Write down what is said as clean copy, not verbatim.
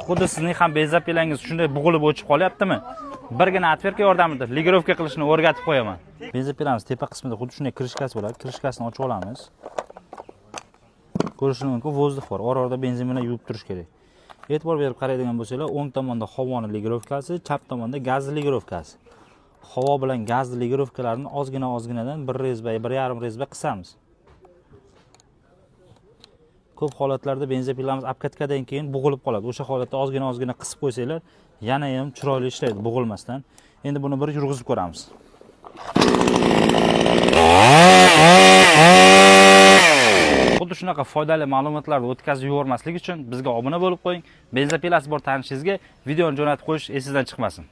xuddi sizning ham benzopilangiz shunday bug'ilib o'chib qolyaptimi? Birgina atverka yordamida ligirovka qilishni o'rgatib qo'yaman. Benzopilamiz tepa qismida xuddi shunday kirishkasi bo'ladi. Kirishkasini ochib olamiz. Ko'rishingiz mumkin, vozdux bor. Ora-orada benzin bilan yuvib turish kerak. E'tibor berib qaraydigan bo'lsanglar, o'ng tomonda havoni ligirovkasi, chap tomonda gazli ligirovkasi. Havo bilan gazli ligirovkalarni ozginadan 1 rezba, 1,5 rezba qisamiz. Ko'p holatlarda benzopilamiz obkatkadan keyin bug'ilib qoladi. O'sha holatda ozgina qisib qo'ysanglar, yana ham chiroyli ishlaydi bug'ilmasdan. Endi buni bir yurg'izib ko'ramiz. Xuddi shunaqa foydali ma'lumotlarni o'tkazib yubormaslik uchun bizga obuna bo'lib qo'ying. Benzopilasi bor tanishingizga videoni jo'natib qo'yish esingizdan chiqmasin.